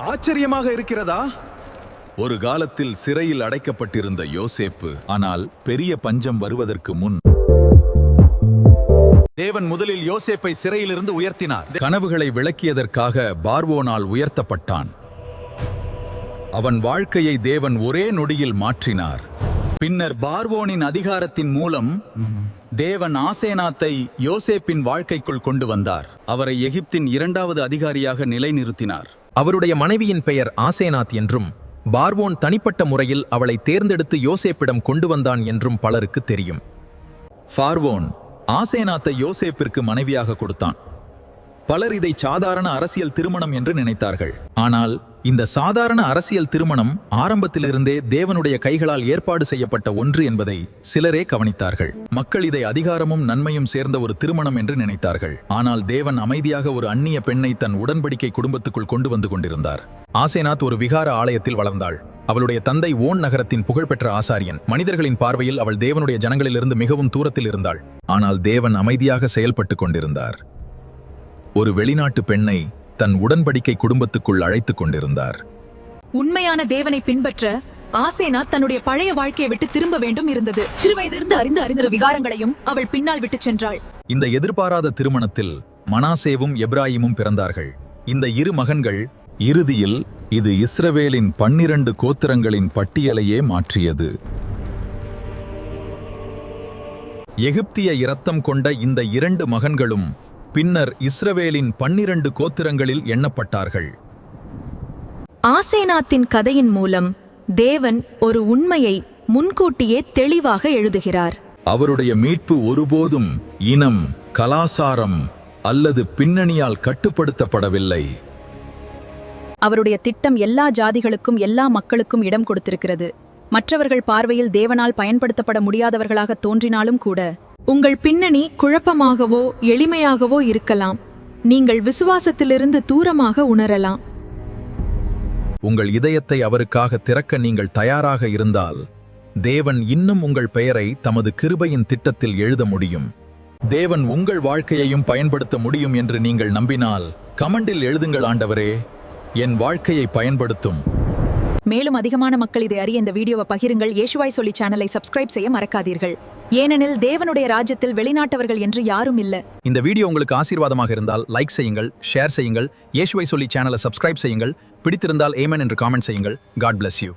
ஆச்சரியமாக இருக்கிறதா? ஒரு காலத்தில் சிறையில் அடைக்கப்பட்டிருந்த யோசேப்பு, ஆனால் பெரிய பஞ்சம் வருவதற்கு முன் தேவன் முதலில் யோசேப்பை சிறையிலிருந்து உயர்த்தினார். கனவுகளை விளக்கியதற்காக பார்வோனால் உயர்த்தப்பட்டான். அவன் வாழ்க்கையை தேவன் ஒரே நொடியில் மாற்றினார். பின்னர் பார்வோனின் அதிகாரத்தின் மூலம் தேவன் ஆசேனாத்தை யோசேப்பின் வாழ்க்கைக்குள் கொண்டு வந்தார். அவரை எகிப்தின் 2வது அதிகாரியாக நிலைநிறுத்தினார். அவருடைய மனைவியின் பெயர் ஆசேனாத் என்றும், பார்வோன் தனிப்பட்ட முறையில் அவளை தேர்ந்தெடுத்து யோசேப்பிடம் கொண்டு வந்தான் என்றும் பலருக்கு தெரியும். பார்வோன் ஆசேனாத்தை யோசேப்பிற்கு மனைவியாக கொடுத்தான். பலர் இதை சாதாரண அரசியல் திருமணம் என்று நினைத்தார்கள். ஆனால் இந்த சாதாரண அரசியல் திருமணம் ஆரம்பத்திலிருந்தே தேவனுடைய கைகளால் ஏற்பாடு செய்யப்பட்ட ஒன்று என்பதை சிலரே கவனித்தார்கள். மக்கள் இதை அதிகாரமும் நன்மையும் சேர்ந்த ஒரு திருமணம் என்று நினைத்தார்கள். ஆனால் தேவன் அமைதியாக ஒரு அந்நிய பெண்ணை தன் உடன்படிக்கை குடும்பத்துக்குள் கொண்டு வந்து கொண்டிருந்தார். ஆசேனாத் ஒரு விகார ஆலயத்தில் வளர்ந்தாள். அவளுடைய தந்தை ஓன் நகரத்தின் புகழ்பெற்ற ஆசாரியன். மனிதர்களின் பார்வையில் அவள் தேவனுடைய ஜனங்களிலிருந்து மிகவும் தூரத்தில் இருந்தாள். ஆனால் தேவன் அமைதியாக செயல்பட்டு கொண்டிருந்தார். ஒரு வெளிநாட்டு பெண்ணை தன் உடன்படிக்கை குடும்பத்துக்குள் அழைத்துக் கொண்டிருந்தார். உண்மையான தேவனை பின்பற்ற ஆசேனாத் தன்னுடைய பழைய வாழ்க்கையை விட்டு திரும்ப வேண்டும் இருந்தது. சிறுவயதிலிருந்து அறிந்த விகாரங்களையும் அவள் பின்னால் விட்டு சென்றாள். இந்த எதிர்பாராத திருமணத்தில் மனாசேவும் எப்ராயிமும் பிறந்தார்கள். இந்த இரு மகன்கள் இறுதியில் இது இஸ்ரவேலின் 12 கோத்திரங்களின் பட்டியலையே மாற்றியது. எகிப்திய இரத்தம் கொண்ட இந்த 2 மகன்களும் பின்னர் இஸ்ரவேலின் 12 கோத்திரங்களில் எண்ணப்பட்டார்கள். ஆசேனாத்தின் கதையின் மூலம் தேவன் ஒரு உண்மையை முன்கூட்டியே தெளிவாக எழுதுகிறார். அவருடைய மீட்பு ஒருபோதும் இனம், கலாசாரம் அல்லது பின்னணியால் கட்டுப்படுத்தப்படவில்லை. அவருடைய திட்டம் எல்லா ஜாதிகளுக்கும் எல்லா மக்களுக்கும் இடம் கொடுத்திருக்கிறது. மற்றவர்கள் பார்வையில் தேவனால் பயன்படுத்தப்பட முடியாதவர்களாக தோன்றினாலும் கூட உங்கள் பின்னணி குழப்பமாகவோ எளிமையாகவோ இருக்கலாம். நீங்கள் விசுவாசத்திலிருந்து தூரமாக உணரலாம். உங்கள் இதயத்தை அவருக்காக திறக்க நீங்கள் தயாராக இருந்தால் தேவன் இன்னும் உங்கள் பெயரை தமது கிருபையின் திட்டத்தில் எழுத முடியும். தேவன் உங்கள் வாழ்க்கையையும் பயன்படுத்த முடியும் என்று நீங்கள் நம்பினால் கமெண்டில் எழுதுங்கள், ஆண்டவரே, என் வாழ்க்கையை பயன்படுத்தும். மேலும் அதிகமான மக்கள் இதை அறிய இந்த வீடியோவை பகிருங்கள். இயேசுவாய் சொல்லி சேனலை சப்ஸ்கிரைப் செய்ய மறக்காதீர்கள். ஏனெனில் தேவனுடைய ராஜ்யத்தில் வெளிநாட்டவர்கள் என்று யாரும் இல்ல. இந்த வீடியோ உங்களுக்கு ஆசீர்வாதமாக இருந்தால் லைக் செய்யுங்கள், ஷேர் செய்யுங்கள், இயேசுவை சொல்லி சேனலை சப்ஸ்கிரைப் செய்யுங்கள். பிடித்திருந்தால் ஆமென் என்று காமெண்ட் செய்யுங்கள். God bless you.